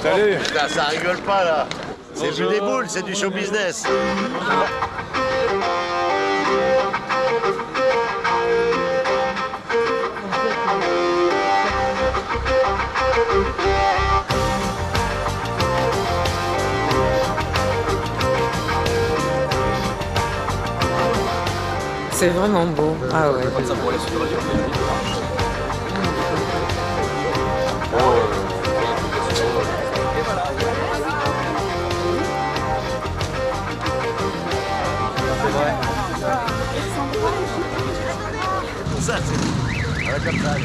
Salut. Putain, ça rigole pas là. C'est plus des boules, c'est du show business. C'est vraiment beau. Ah ouais. Ça, c'est... Ouais, comme ça.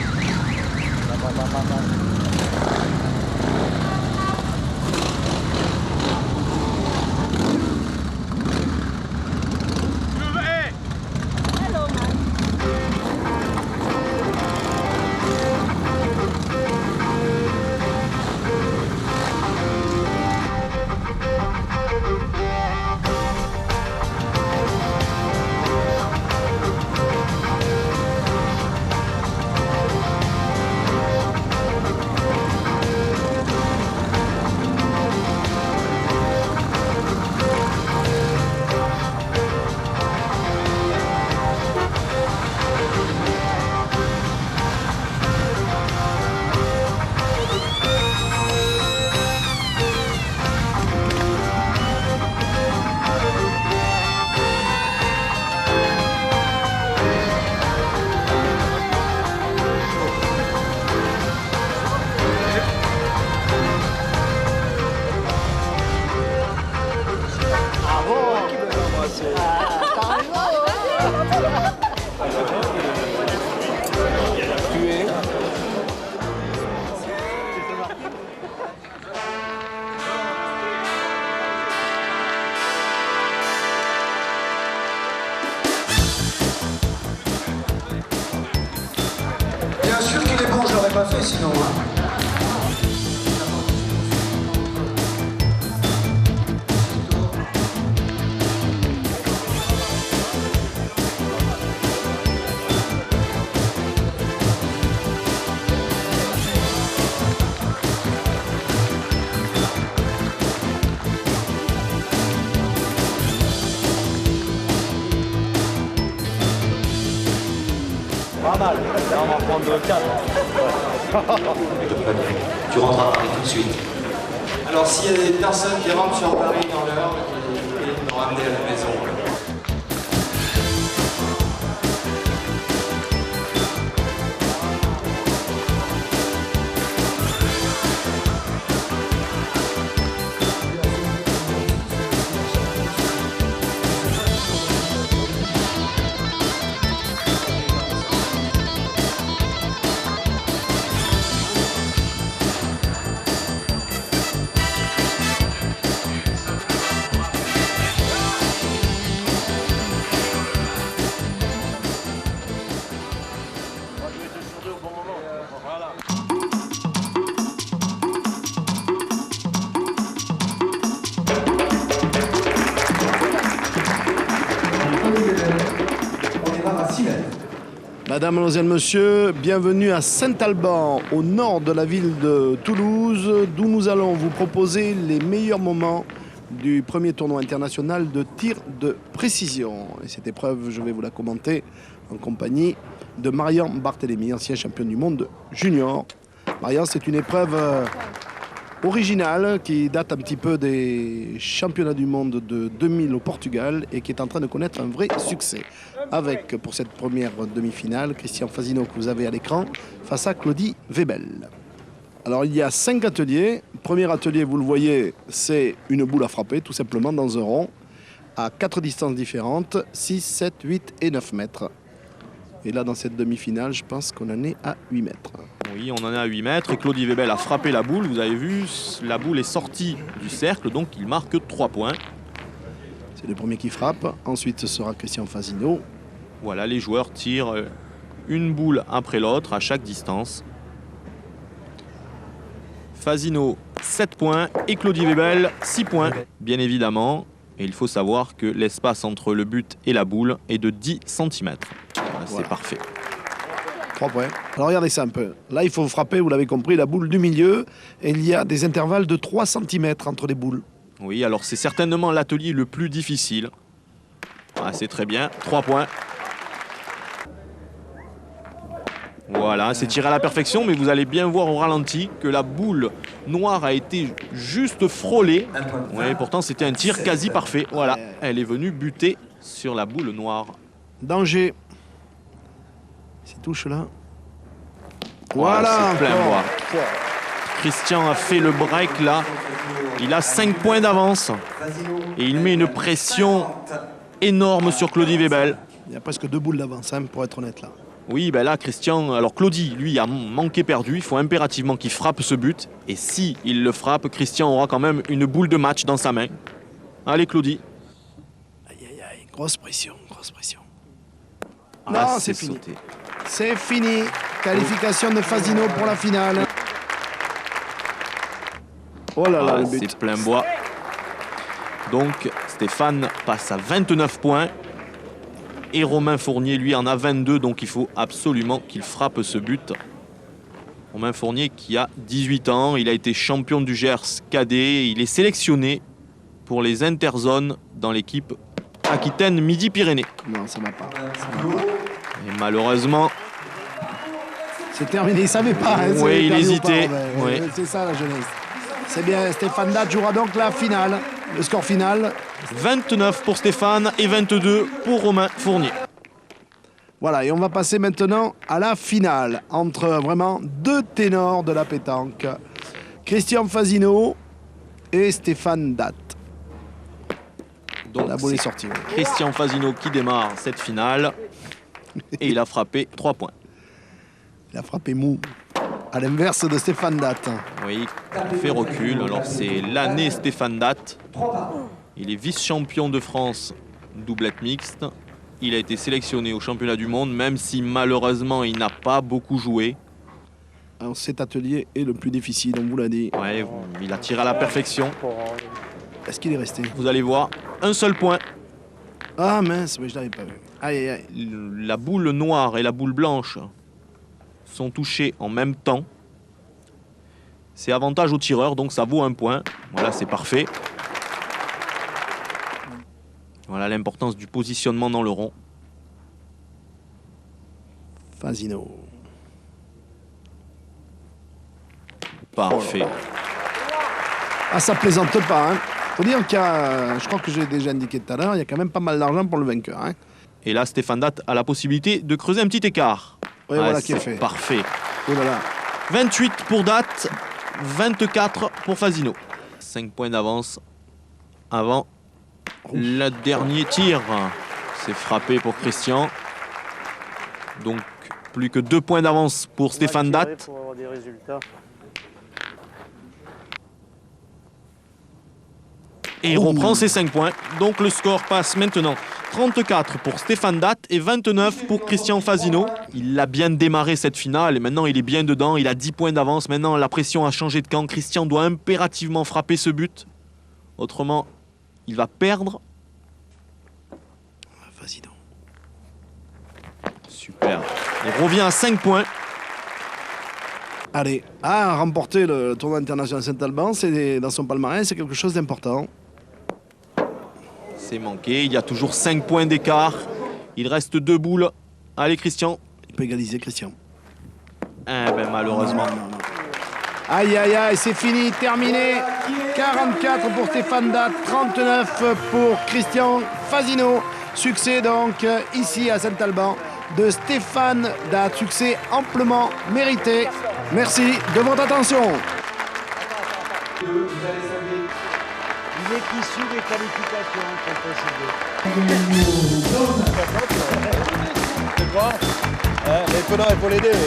Bien sûr qu'il est bon, je l'aurais pas fait sinon. Hein. Pas mal. Là, on va prendre 4. Tu rentres à Paris tout de suite. Alors s'il y a des personnes qui rentrent sur Paris dans l'heure, ils nous ramener à la maison. Madame, mademoiselle, monsieur, bienvenue à Saint-Alban, au nord de la ville de Toulouse, d'où nous allons vous proposer les meilleurs moments du premier tournoi international de tir de précision. Et cette épreuve, je vais vous la commenter en compagnie de Marian Barthélémy, ancien champion du monde junior. Marian, c'est une épreuve originale qui date un petit peu des championnats du monde de 2000 au Portugal et qui est en train de connaître un vrai succès. Avec, pour cette première demi-finale, Christian Fasino que vous avez à l'écran, face à Claudie Webel. Alors il y a 5 ateliers. Premier atelier, vous le voyez, c'est une boule à frapper, tout simplement dans un rond, à 4 distances différentes, 6, 7, 8 et 9 mètres. Et là, dans cette demi-finale, je pense qu'on en est à 8 mètres. Oui, on en est à 8 mètres et Claudie Webel a frappé la boule. Vous avez vu, la boule est sortie du cercle, donc il marque 3 points. C'est le premier qui frappe. Ensuite, ce sera Christian Fasino. Voilà, les joueurs tirent une boule après l'autre à chaque distance. Fasino, 7 points et Claudie Webel, 6 points. Bien évidemment, et il faut savoir que l'espace entre le but et la boule est de 10 cm. Voilà. C'est parfait. 3 points. Alors regardez ça un peu. Là, il faut frapper, vous l'avez compris, la boule du milieu. Et il y a des intervalles de 3 cm entre les boules. Oui, alors c'est certainement l'atelier le plus difficile. Ah, c'est très bien. 3 points. Voilà, c'est tiré à la perfection, mais vous allez bien voir au ralenti que la boule noire a été juste frôlée. Oui, pourtant c'était un tir quasi parfait. Voilà, elle est venue buter sur la boule noire. Danger. S'il touche là. Voilà, c'est plein encore. bois. Christian a fait le break là. Il a 5 points d'avance. Et il met une pression énorme sur Claudie Webel. Il y a presque 2 boules d'avance, hein, pour être honnête là. Oui, ben là, Christian... Alors, Claudie, lui, a manqué perdu. Il faut impérativement qu'il frappe ce but. Et si il le frappe, Christian aura quand même une boule de match dans sa main. Allez, Claudie. Aïe, aïe, aïe. Grosse pression, grosse pression. Ah, Non, c'est fini. sauté. C'est fini. Qualification de Fasino pour la finale. Oh là là, Ah, le but. c'est plein bois. Donc, Stéphane passe à 29 points. Et Romain Fournier, lui, en a 22. Donc, il faut absolument qu'il frappe ce but. Romain Fournier qui a 18 ans. Il a été champion du Gers cadet. Il est sélectionné pour les interzones dans l'équipe Aquitaine Midi-Pyrénées. Non, ça va pas. Ça va pas. Et malheureusement, C'est terminé. Il savait pas. Hein, Oui, c'est il perdu ou hésitait. pas, ouais. Oui. C'est ça la jeunesse. C'est bien. Stéphane Datt jouera donc la finale. Le score final. 29 pour Stéphane et 22 pour Romain Fournier. Voilà, et on va passer maintenant à la finale entre vraiment 2 ténors de la pétanque. Christian Fasino et Stéphane Datt. Donc, La boule est c'est sortie. Christian Fasino qui démarre cette finale. Et il a frappé 3 points. Il a frappé mou. À l'inverse de Stéphane Datt. Oui, il fait recul. Alors, c'est l'année Stéphane Datt. Il est vice-champion de France doublette mixte. Il a été sélectionné au championnat du monde, même si malheureusement il n'a pas beaucoup joué. Alors, cet atelier est le plus difficile, on vous l'a dit. Ouais, il a tiré à la perfection. Est-ce qu'il est resté? Vous allez voir, un seul point. Ah mince, mais je l'avais pas vu. Aïe, aïe, aïe. La boule noire et la boule blanche sont touchées en même temps. C'est avantage au tireur, donc ça vaut un point. Voilà, c'est parfait. Voilà l'importance du positionnement dans le rond. Fasino. Parfait. Ah, ça plaisante pas, hein. Faut dire qu'il y a, je crois que j'ai déjà indiqué tout à l'heure, il y a quand même pas mal d'argent pour le vainqueur, hein. Et là, Stéphane Datt a la possibilité de creuser un petit écart. Oui, voilà qui est fait. Parfait. Et voilà. 28 pour Datt, 24 pour Fasino. 5 points d'avance avant le dernier tir. C'est frappé pour Christian. Donc, plus que 2 points d'avance pour Stéphane Datt. Pour avoir des résultats. Et il reprend ses 5 points. Donc, le score passe maintenant 34 pour Stéphane Datt et 29 pour Christian Fasino. Il a bien démarré cette finale et maintenant il est bien dedans. Il a 10 points d'avance. Maintenant, la pression a changé de camp. Christian doit impérativement frapper ce but. Autrement, il va perdre. Fasino. Super. Il revient à 5 points. Allez, remporter le tournoi international Saint-Alban, c'est dans son palmarès, c'est quelque chose d'important. C'est manqué. Il y a toujours 5 points d'écart. Il reste 2 boules. Allez, Christian. Il peut égaliser, Christian. Eh ben, malheureusement. Non. Aïe, aïe, aïe, c'est fini, terminé. 44 pour Stéphane Datt, 39 pour Christian Fasino. Succès donc ici à Saint-Alban de Stéphane Datt. Succès amplement mérité. Merci de votre attention. Il est issu des qualifications qu'on peut citer. Il faut l'aider.